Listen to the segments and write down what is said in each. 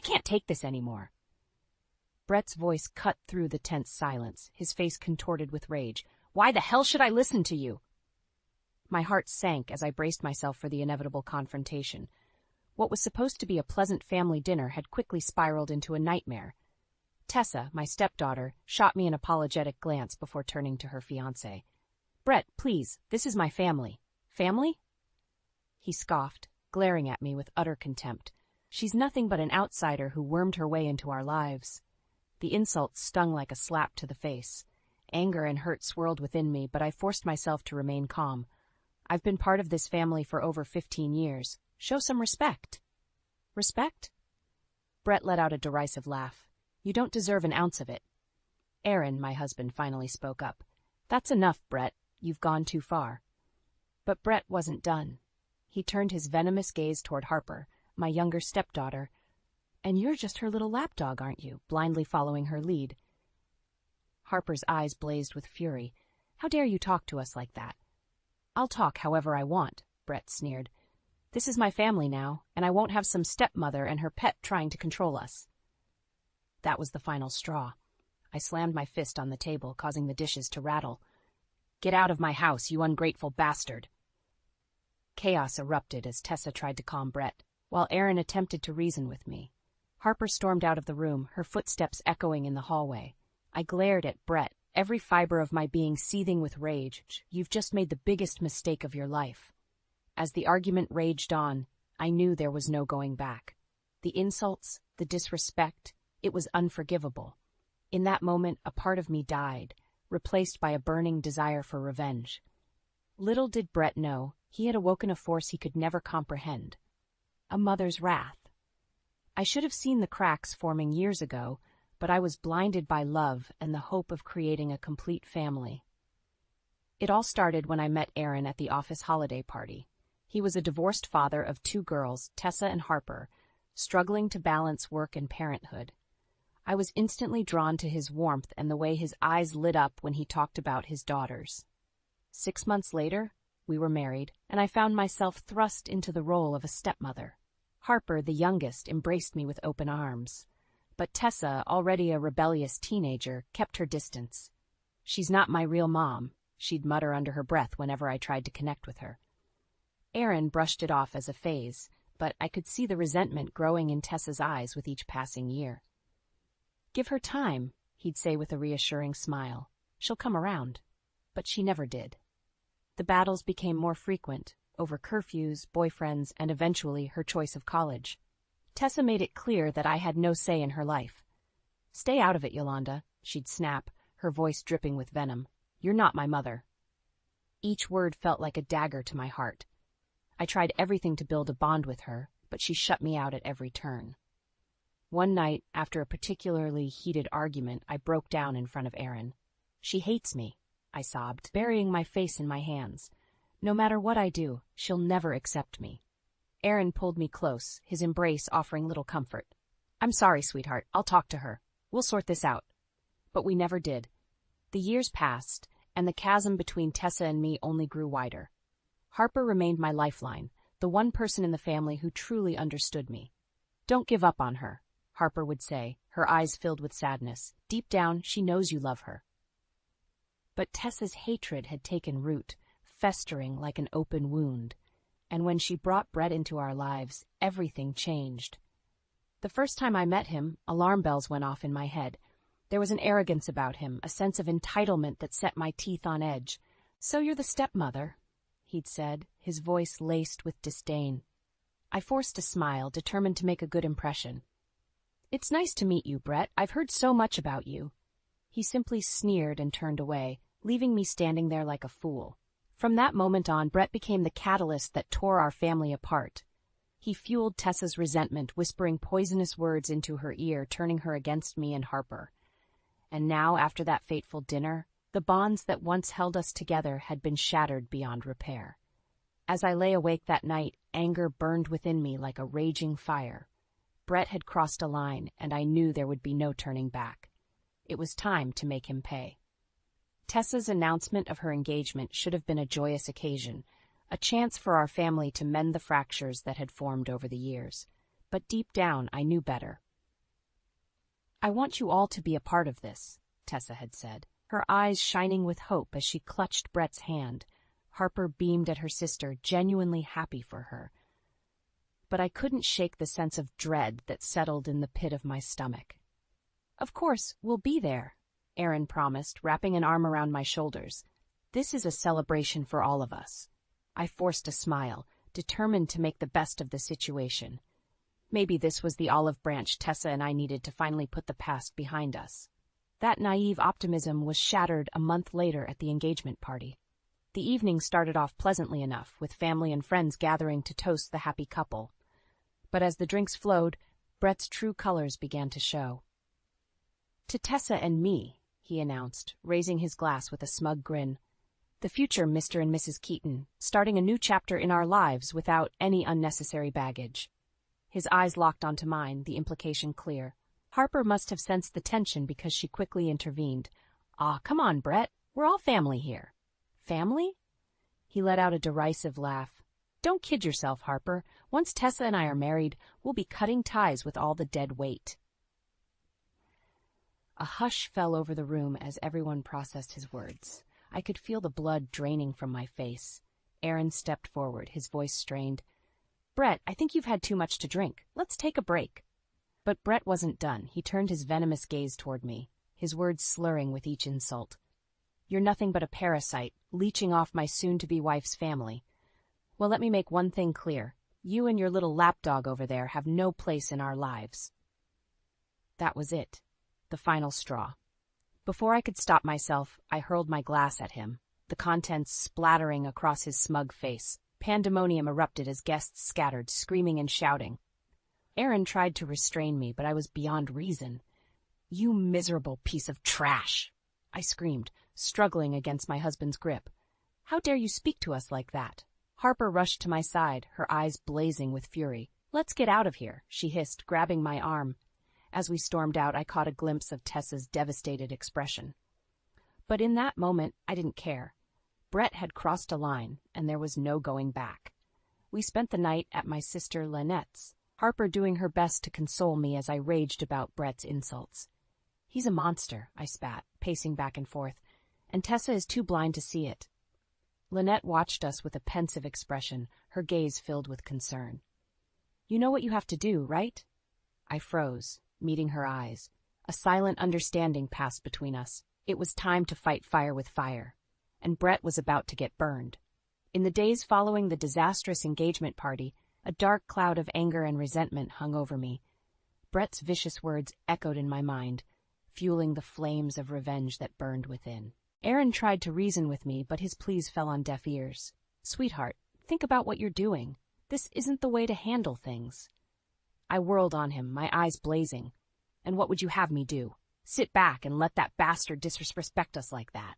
can't take this anymore." Brett's voice cut through the tense silence, his face contorted with rage. "Why the hell should I listen to you?" My heart sank as I braced myself for the inevitable confrontation. What was supposed to be a pleasant family dinner had quickly spiraled into a nightmare. Tessa, my stepdaughter, shot me an apologetic glance before turning to her fiancé. "Brett, please, this is my family." "Family?" He scoffed, glaring at me with utter contempt. "She's nothing but an outsider who wormed her way into our lives." The insult stung like a slap to the face. Anger and hurt swirled within me, but I forced myself to remain calm. "I've been part of this family for over 15 years. Show some respect." "Respect?" Brett let out a derisive laugh. "You don't deserve an ounce of it." "Aaron," my husband finally spoke up. "That's enough, Brett. You've gone too far." But Brett wasn't done. He turned his venomous gaze toward Harper, my younger stepdaughter. "And you're just her little lapdog, aren't you?" blindly following her lead. Harper's eyes blazed with fury. "How dare you talk to us like that?" "I'll talk however I want," Brett sneered. "This is my family now, and I won't have some stepmother and her pet trying to control us." That was the final straw. I slammed my fist on the table, causing the dishes to rattle. "Get out of my house, you ungrateful bastard!" Chaos erupted as Tessa tried to calm Brett, while Aaron attempted to reason with me. Harper stormed out of the room, her footsteps echoing in the hallway. I glared at Brett, every fiber of my being seething with rage. "You've just made the biggest mistake of your life." As the argument raged on, I knew there was no going back. The insults, the disrespect, it was unforgivable. In that moment, a part of me died, replaced by a burning desire for revenge. Little did Brett know, he had awoken a force he could never comprehend. A mother's wrath. I should have seen the cracks forming years ago, but I was blinded by love and the hope of creating a complete family. It all started when I met Aaron at the office holiday party. He was a divorced father of 2 girls, Tessa and Harper, struggling to balance work and parenthood. I was instantly drawn to his warmth and the way his eyes lit up when he talked about his daughters. 6 months later, we were married, and I found myself thrust into the role of a stepmother. Harper, the youngest, embraced me with open arms. But Tessa, already a rebellious teenager, kept her distance. "She's not my real mom," she'd mutter under her breath whenever I tried to connect with her. Aaron brushed it off as a phase, but I could see the resentment growing in Tessa's eyes with each passing year. "Give her time," he'd say with a reassuring smile. "She'll come around." But she never did. The battles became more frequent, over curfews, boyfriends, and eventually her choice of college. Tessa made it clear that I had no say in her life. "Stay out of it, Yolanda," she'd snap, her voice dripping with venom. "You're not my mother." Each word felt like a dagger to my heart. I tried everything to build a bond with her, but she shut me out at every turn. One night, after a particularly heated argument, I broke down in front of Aaron. "She hates me," I sobbed, burying my face in my hands. "No matter what I do, she'll never accept me." Aaron pulled me close, his embrace offering little comfort. "I'm sorry, sweetheart. I'll talk to her. We'll sort this out." But we never did. The years passed, and the chasm between Tessa and me only grew wider. Harper remained my lifeline, the one person in the family who truly understood me. "Don't give up on her," Harper would say, her eyes filled with sadness. "Deep down, she knows you love her." But Tessa's hatred had taken root, festering like an open wound. And when she brought Brett into our lives, everything changed. The first time I met him, alarm bells went off in my head. There was an arrogance about him, a sense of entitlement that set my teeth on edge. "So you're the stepmother," he'd said, his voice laced with disdain. I forced a smile, determined to make a good impression. "It's nice to meet you, Brett. I've heard so much about you." He simply sneered and turned away, leaving me standing there like a fool. From that moment on, Brett became the catalyst that tore our family apart. He fueled Tessa's resentment, whispering poisonous words into her ear, turning her against me and Harper. And now, after that fateful dinner, the bonds that once held us together had been shattered beyond repair. As I lay awake that night, anger burned within me like a raging fire. Brett had crossed a line, and I knew there would be no turning back. It was time to make him pay. Tessa's announcement of her engagement should have been a joyous occasion, a chance for our family to mend the fractures that had formed over the years. But deep down, I knew better. I want you all to be a part of this, Tessa had said, her eyes shining with hope as she clutched Brett's hand. Harper beamed at her sister, genuinely happy for her. But I couldn't shake the sense of dread that settled in the pit of my stomach. Of course, we'll be there, Aaron promised, wrapping an arm around my shoulders. This is a celebration for all of us. I forced a smile, determined to make the best of the situation. Maybe this was the olive branch Tessa and I needed to finally put the past behind us. That naive optimism was shattered a month later at the engagement party. The evening started off pleasantly enough, with family and friends gathering to toast the happy couple. But as the drinks flowed, Brett's true colors began to show. To Tessa and me, he announced, raising his glass with a smug grin. The future Mr. and Mrs. Keaton, starting a new chapter in our lives without any unnecessary baggage. His eyes locked onto mine, the implication clear. Harper must have sensed the tension because she quickly intervened. "Aw, come on, Brett. We're all family here." "Family?" He let out a derisive laugh. "Don't kid yourself, Harper. Once Tessa and I are married, we'll be cutting ties with all the dead weight." A hush fell over the room as everyone processed his words. I could feel the blood draining from my face. Aaron stepped forward, his voice strained. "Brett, I think you've had too much to drink. Let's take a break." But Brett wasn't done. He turned his venomous gaze toward me, his words slurring with each insult. "You're nothing but a parasite, leeching off my soon-to-be wife's family. Well, let me make one thing clear. You and your little lapdog over there have no place in our lives." That was it, the final straw. Before I could stop myself, I hurled my glass at him, the contents splattering across his smug face. Pandemonium erupted as guests scattered, screaming and shouting. Aaron tried to restrain me, but I was beyond reason. "You miserable piece of trash!" I screamed, struggling against my husband's grip. "How dare you speak to us like that?" Harper rushed to my side, her eyes blazing with fury. "Let's get out of here," she hissed, grabbing my arm. As we stormed out, I caught a glimpse of Tessa's devastated expression. But in that moment, I didn't care. Brett had crossed a line, and there was no going back. We spent the night at my sister Lynette's, Harper doing her best to console me as I raged about Brett's insults. "He's a monster," I spat, pacing back and forth, "and Tessa is too blind to see it." Lynette watched us with a pensive expression, her gaze filled with concern. "You know what you have to do, right?" I froze, meeting her eyes. A silent understanding passed between us. It was time to fight fire with fire, and Brett was about to get burned. In the days following the disastrous engagement party, a dark cloud of anger and resentment hung over me. Brett's vicious words echoed in my mind, fueling the flames of revenge that burned within. Aaron tried to reason with me, but his pleas fell on deaf ears. "Sweetheart, think about what you're doing. This isn't the way to handle things." I whirled on him, my eyes blazing. "And what would you have me do? Sit back and let that bastard disrespect us like that?"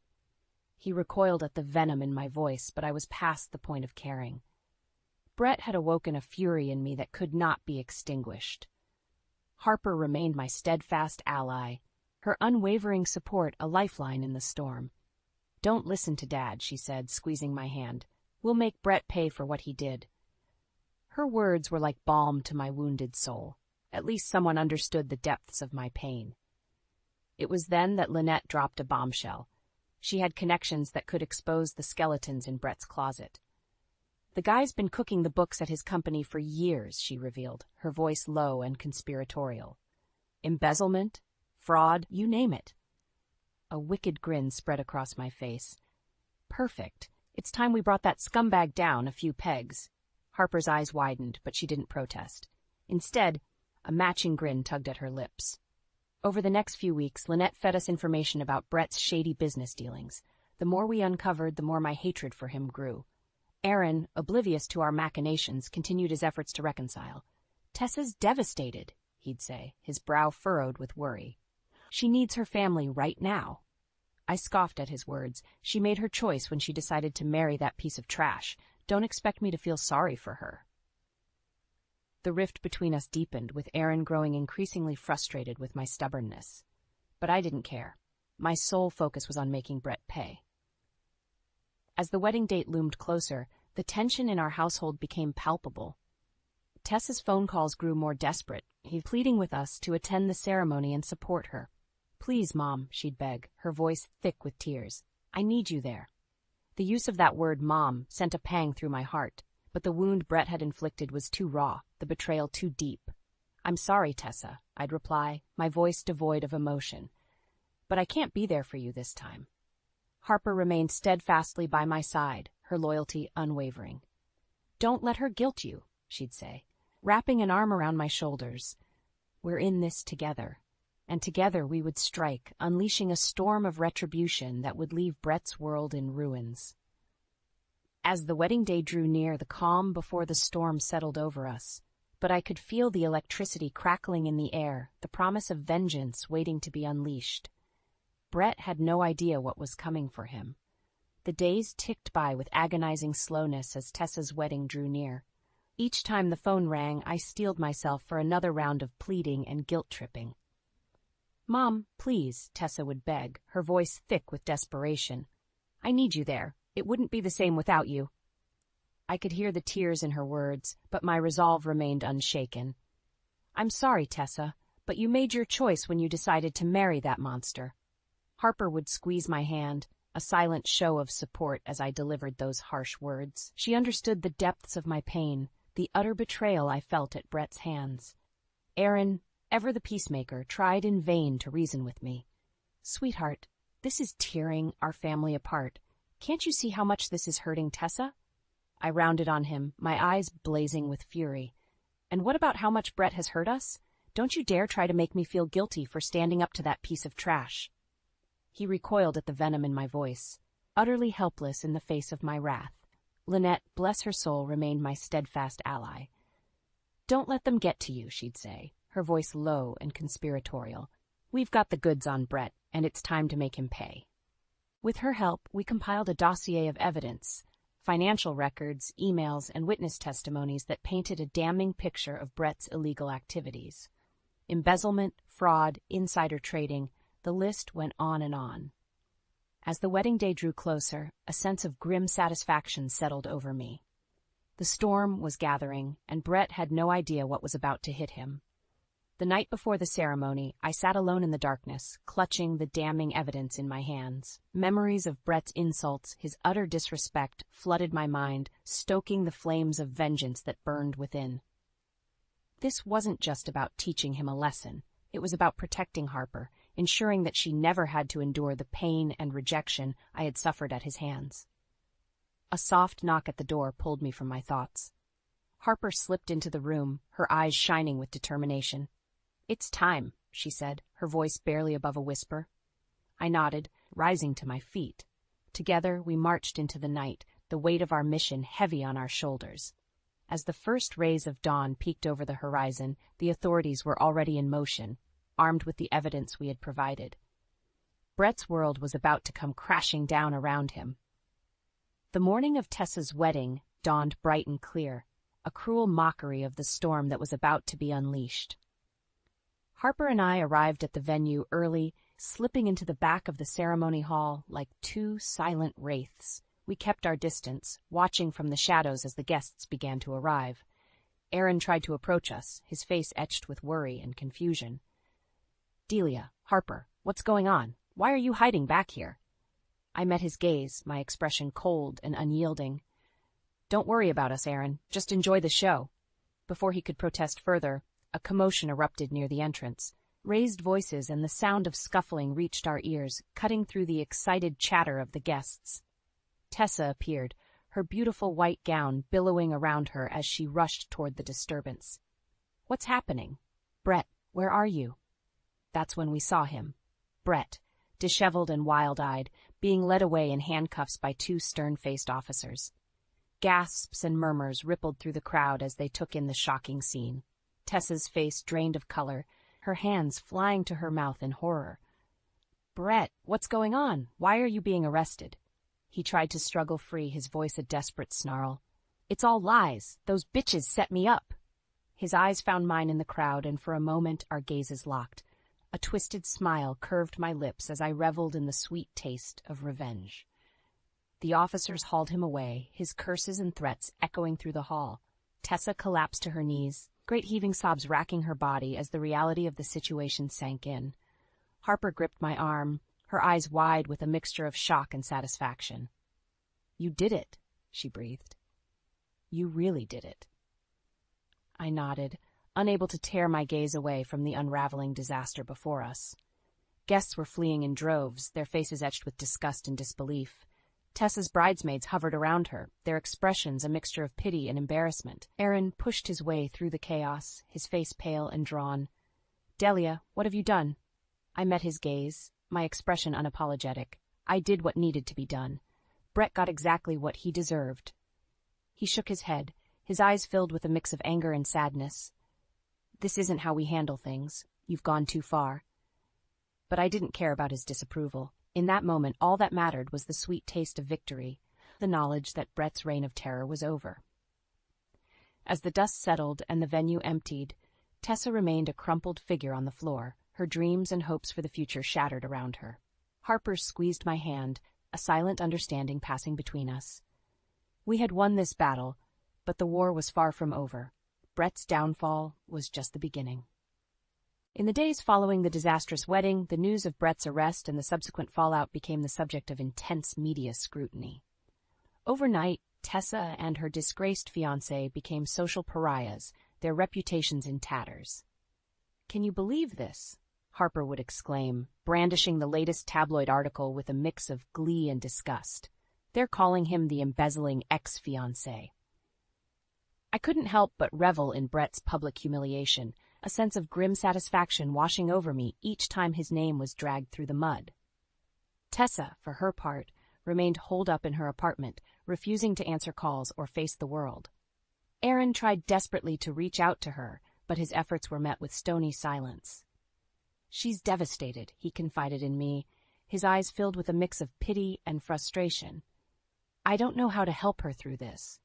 He recoiled at the venom in my voice, but I was past the point of caring. Brett had awoken a fury in me that could not be extinguished. Harper remained my steadfast ally, her unwavering support a lifeline in the storm. "Don't listen to Dad," she said, squeezing my hand. "We'll make Brett pay for what he did." Her words were like balm to my wounded soul. At least someone understood the depths of my pain. It was then that Lynette dropped a bombshell. She had connections that could expose the skeletons in Brett's closet. "The guy's been cooking the books at his company for years," she revealed, her voice low and conspiratorial. "Embezzlement, fraud, you name it." A wicked grin spread across my face. "Perfect. It's time we brought that scumbag down a few pegs." Harper's eyes widened, but she didn't protest. Instead, a matching grin tugged at her lips. Over the next few weeks, Lynette fed us information about Brett's shady business dealings. The more we uncovered, the more my hatred for him grew. Aaron, oblivious to our machinations, continued his efforts to reconcile. "Tessa's devastated," he'd say, his brow furrowed with worry. "She needs her family right now." I scoffed at his words. "She made her choice when she decided to marry that piece of trash. Don't expect me to feel sorry for her." The rift between us deepened, with Aaron growing increasingly frustrated with my stubbornness. But I didn't care. My sole focus was on making Brett pay. As the wedding date loomed closer, the tension in our household became palpable. Tessa's phone calls grew more desperate, He's pleading with us to attend the ceremony and support her. Please, Mom, she'd beg, her voice thick with tears. I need you there. The use of that word, Mom, sent a pang through my heart, but the wound Brett had inflicted was too raw, the betrayal too deep. I'm sorry, Tessa, I'd reply, my voice devoid of emotion. But I can't be there for you this time. Harper remained steadfastly by my side, her loyalty unwavering. Don't let her guilt you, she'd say, wrapping an arm around my shoulders. We're in this together. And together we would strike, unleashing a storm of retribution that would leave Brett's world in ruins. As the wedding day drew near, the calm before the storm settled over us, but I could feel the electricity crackling in the air, the promise of vengeance waiting to be unleashed. Brett had no idea what was coming for him. The days ticked by with agonizing slowness as Tessa's wedding drew near. Each time the phone rang, I steeled myself for another round of pleading and guilt-tripping. Mom, please, Tessa would beg, her voice thick with desperation. I need you there. It wouldn't be the same without you. I could hear the tears in her words, but my resolve remained unshaken. I'm sorry, Tessa, but you made your choice when you decided to marry that monster. Harper would squeeze my hand, a silent show of support as I delivered those harsh words. She understood the depths of my pain, the utter betrayal I felt at Brett's hands. Aaron, ever the peacemaker, tried in vain to reason with me. Sweetheart, this is tearing our family apart. Can't you see how much this is hurting Tessa? I rounded on him, my eyes blazing with fury. And what about how much Brett has hurt us? Don't you dare try to make me feel guilty for standing up to that piece of trash. He recoiled at the venom in my voice, utterly helpless in the face of my wrath. Lynette, bless her soul, remained my steadfast ally. Don't let them get to you, she'd say, her voice low and conspiratorial. We've got the goods on Brett, and it's time to make him pay. With her help, we compiled a dossier of evidence, financial records, emails, and witness testimonies that painted a damning picture of Brett's illegal activities. Embezzlement, fraud, insider trading, the list went on and on. As the wedding day drew closer, a sense of grim satisfaction settled over me. The storm was gathering, and Brett had no idea what was about to hit him. The night before the ceremony, I sat alone in the darkness, clutching the damning evidence in my hands. Memories of Brett's insults, his utter disrespect, flooded my mind, stoking the flames of vengeance that burned within. This wasn't just about teaching him a lesson. It was about protecting Harper, ensuring that she never had to endure the pain and rejection I had suffered at his hands. A soft knock at the door pulled me from my thoughts. Harper slipped into the room, her eyes shining with determination. It's time, she said, her voice barely above a whisper. I nodded, rising to my feet. Together we marched into the night, the weight of our mission heavy on our shoulders. As the first rays of dawn peeked over the horizon, the authorities were already in motion, armed with the evidence we had provided. Brett's world was about to come crashing down around him. The morning of Tessa's wedding dawned bright and clear, a cruel mockery of the storm that was about to be unleashed. Harper and I arrived at the venue early, slipping into the back of the ceremony hall like two silent wraiths. We kept our distance, watching from the shadows as the guests began to arrive. Aaron tried to approach us, his face etched with worry and confusion. Delia, Harper, what's going on? Why are you hiding back here? I met his gaze, my expression cold and unyielding. Don't worry about us, Aaron. Just enjoy the show. Before he could protest further, a commotion erupted near the entrance. Raised voices and the sound of scuffling reached our ears, cutting through the excited chatter of the guests. Tessa appeared, her beautiful white gown billowing around her as she rushed toward the disturbance. What's happening? Brett, where are you? That's when we saw him. Brett, disheveled and wild-eyed, being led away in handcuffs by two stern-faced officers. Gasps and murmurs rippled through the crowd as they took in the shocking scene. Tessa's face drained of color, her hands flying to her mouth in horror. Brett, what's going on? Why are you being arrested? He tried to struggle free, his voice a desperate snarl. It's all lies. Those bitches set me up. His eyes found mine in the crowd, and for a moment our gazes locked. A twisted smile curved my lips as I reveled in the sweet taste of revenge. The officers hauled him away, his curses and threats echoing through the hall. Tessa collapsed to her knees, great heaving sobs racking her body as the reality of the situation sank in. Harper gripped my arm, her eyes wide with a mixture of shock and satisfaction. "You did it," she breathed. "You really did it." I nodded, unable to tear my gaze away from the unraveling disaster before us. Guests were fleeing in droves, their faces etched with disgust and disbelief. Tessa's bridesmaids hovered around her, their expressions a mixture of pity and embarrassment. Aaron pushed his way through the chaos, his face pale and drawn. "Delia, what have you done?" I met his gaze, my expression unapologetic. I did what needed to be done. Brett got exactly what he deserved. He shook his head, his eyes filled with a mix of anger and sadness. "This isn't how we handle things. You've gone too far." But I didn't care about his disapproval. In that moment, all that mattered was the sweet taste of victory, the knowledge that Brett's reign of terror was over. As the dust settled and the venue emptied, Tessa remained a crumpled figure on the floor, her dreams and hopes for the future shattered around her. Harper squeezed my hand, a silent understanding passing between us. We had won this battle, but the war was far from over. Brett's downfall was just the beginning. In the days following the disastrous wedding, the news of Brett's arrest and the subsequent fallout became the subject of intense media scrutiny. Overnight, Tessa and her disgraced fiancé became social pariahs, their reputations in tatters. "Can you believe this?" Harper would exclaim, brandishing the latest tabloid article with a mix of glee and disgust. "They're calling him the embezzling ex-fiancé." I couldn't help but revel in Brett's public humiliation, a sense of grim satisfaction washing over me each time his name was dragged through the mud. Tessa, for her part, remained holed up in her apartment, refusing to answer calls or face the world. Aaron tried desperately to reach out to her, but his efforts were met with stony silence. "She's devastated," he confided in me, his eyes filled with a mix of pity and frustration. "I don't know how to help her through this."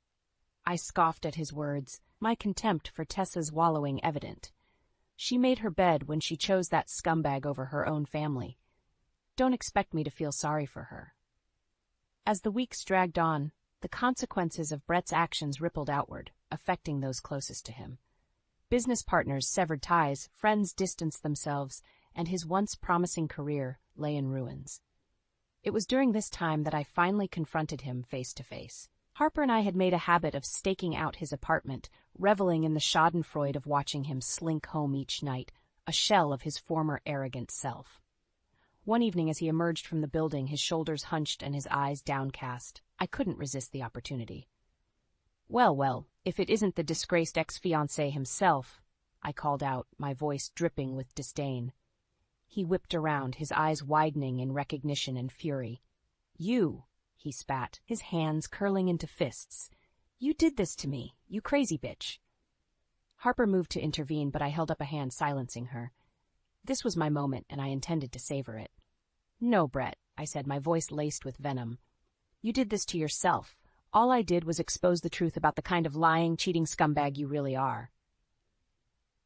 I scoffed at his words, my contempt for Tessa's wallowing evident. She made her bed when she chose that scumbag over her own family. Don't expect me to feel sorry for her. As the weeks dragged on, the consequences of Brett's actions rippled outward, affecting those closest to him. Business partners severed ties, friends distanced themselves, and his once promising career lay in ruins. It was during this time that I finally confronted him face to face. Harper and I had made a habit of staking out his apartment, reveling in the schadenfreude of watching him slink home each night, a shell of his former arrogant self. One evening as he emerged from the building, his shoulders hunched and his eyes downcast, I couldn't resist the opportunity. Well, if it isn't the disgraced ex-fiancé himself," I called out, my voice dripping with disdain. He whipped around, his eyes widening in recognition and fury. "You," he spat, his hands curling into fists. "You did this to me, you crazy bitch." Harper moved to intervene, but I held up a hand silencing her. This was my moment, and I intended to savor it. "No, Brett," I said, my voice laced with venom. "You did this to yourself. All I did was expose the truth about the kind of lying, cheating scumbag you really are."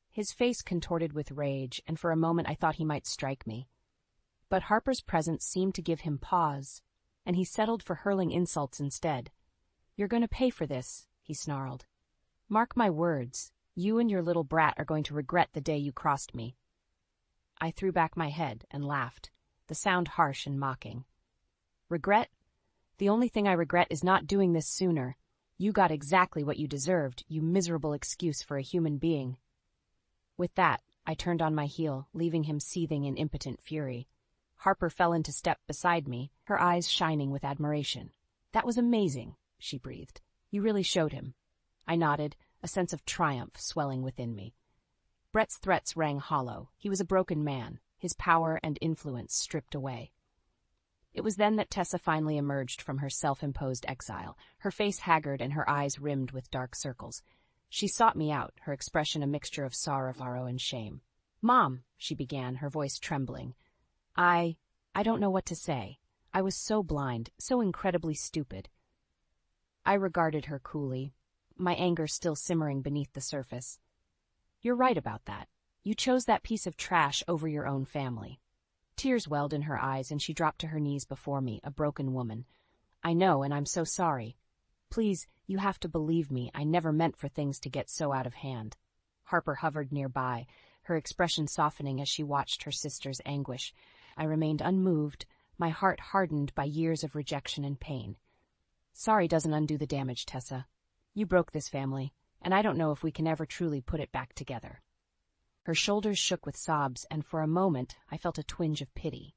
His face contorted with rage, and for a moment I thought he might strike me. But Harper's presence seemed to give him pause, and he settled for hurling insults instead. "You're going to pay for this," he snarled. "Mark my words, you and your little brat are going to regret the day you crossed me." I threw back my head and laughed, the sound harsh and mocking. "Regret? The only thing I regret is not doing this sooner. You got exactly what you deserved, you miserable excuse for a human being." With that, I turned on my heel, leaving him seething in impotent fury. Harper fell into step beside me, her eyes shining with admiration. "That was amazing," she breathed. "You really showed him." I nodded, a sense of triumph swelling within me. Brett's threats rang hollow. He was a broken man, his power and influence stripped away. It was then that Tessa finally emerged from her self-imposed exile, her face haggard and her eyes rimmed with dark circles. She sought me out, her expression a mixture of sorrow and shame. "Mom," she began, her voice trembling. I don't know what to say. I was so blind, so incredibly stupid." I regarded her coolly, my anger still simmering beneath the surface. "You're right about that. You chose that piece of trash over your own family." Tears welled in her eyes, and she dropped to her knees before me, a broken woman. "I know, and I'm so sorry. Please, you have to believe me, I never meant for things to get so out of hand." Harper hovered nearby, her expression softening as she watched her sister's anguish. I remained unmoved, my heart hardened by years of rejection and pain. Sorry doesn't undo the damage, Tessa. You broke this family, and I don't know if we can ever truly put it back together. Her shoulders shook with sobs, and for a moment I felt a twinge of pity.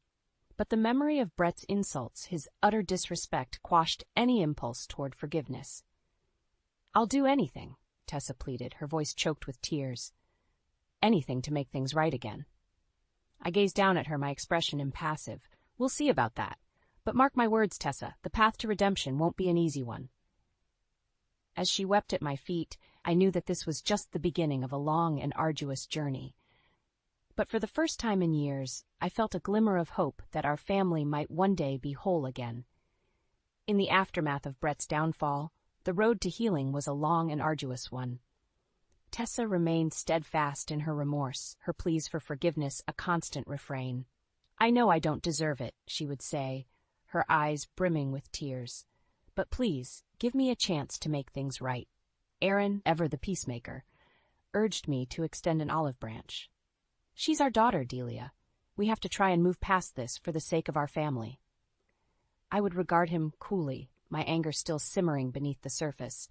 But the memory of Brett's insults, his utter disrespect, quashed any impulse toward forgiveness. I'll do anything, Tessa pleaded, her voice choked with tears. Anything to make things right again. I gazed down at her, my expression impassive. We'll see about that. But mark my words, Tessa, the path to redemption won't be an easy one. As she wept at my feet, I knew that this was just the beginning of a long and arduous journey. But for the first time in years, I felt a glimmer of hope that our family might one day be whole again. In the aftermath of Brett's downfall, the road to healing was a long and arduous one. Tessa remained steadfast in her remorse, her pleas for forgiveness a constant refrain. I know I don't deserve it, she would say, her eyes brimming with tears. But please, give me a chance to make things right. Aaron, ever the peacemaker, urged me to extend an olive branch. She's our daughter, Delia. We have to try and move past this for the sake of our family. I would regard him coolly, my anger still simmering beneath the surface.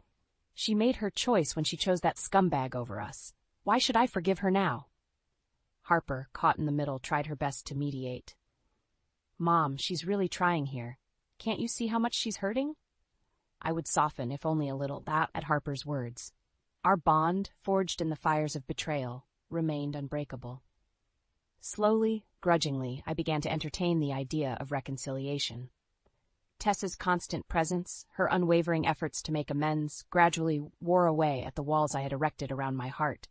She made her choice when she chose that scumbag over us. Why should I forgive her now? Harper, caught in the middle, tried her best to mediate. Mom, she's really trying here. Can't you see how much she's hurting? I would soften, if only a little, that at Harper's words. Our bond, forged in the fires of betrayal, remained unbreakable. Slowly, grudgingly, I began to entertain the idea of reconciliation. Tessa's constant presence, her unwavering efforts to make amends, gradually wore away at the walls I had erected around my heart.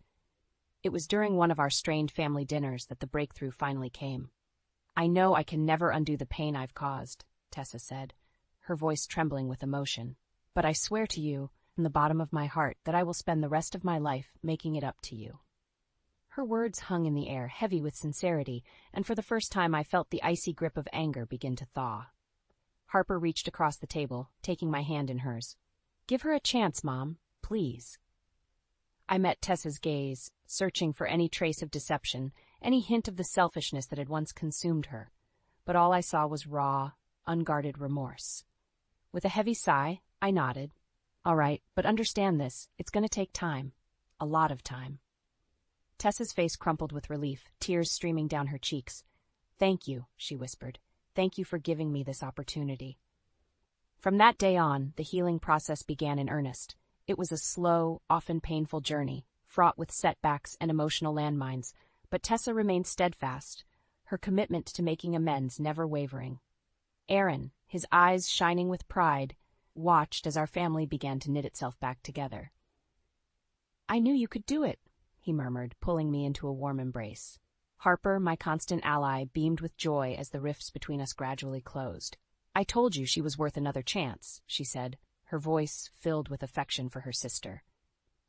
It was during one of our strained family dinners that the breakthrough finally came. I know I can never undo the pain I've caused, Tessa said, her voice trembling with emotion. But I swear to you, from the bottom of my heart, that I will spend the rest of my life making it up to you. Her words hung in the air, heavy with sincerity, and for the first time I felt the icy grip of anger begin to thaw. Harper reached across the table, taking my hand in hers. Give her a chance, Mom, please. I met Tessa's gaze, searching for any trace of deception, any hint of the selfishness that had once consumed her. But all I saw was raw, unguarded remorse. With a heavy sigh, I nodded. All right, but understand this, it's going to take time. A lot of time. Tessa's face crumpled with relief, tears streaming down her cheeks. Thank you, she whispered. Thank you for giving me this opportunity. From that day on, the healing process began in earnest. It was a slow, often painful journey, fraught with setbacks and emotional landmines, but Tessa remained steadfast, her commitment to making amends never wavering. Aaron, his eyes shining with pride, watched as our family began to knit itself back together. I knew you could do it, he murmured, pulling me into a warm embrace. Harper, my constant ally, beamed with joy as the rifts between us gradually closed. I told you she was worth another chance, she said, her voice filled with affection for her sister.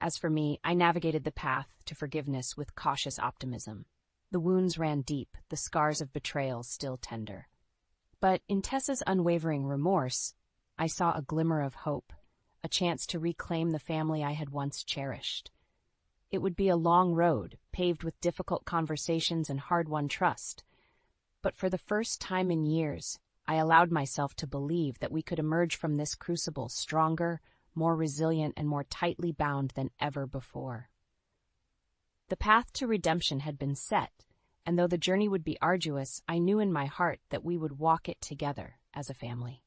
As for me, I navigated the path to forgiveness with cautious optimism. The wounds ran deep, the scars of betrayal still tender. But in Tessa's unwavering remorse, I saw a glimmer of hope, a chance to reclaim the family I had once cherished. It would be a long road, paved with difficult conversations and hard-won trust. But for the first time in years, I allowed myself to believe that we could emerge from this crucible stronger, more resilient, and more tightly bound than ever before. The path to redemption had been set, and though the journey would be arduous, I knew in my heart that we would walk it together as a family.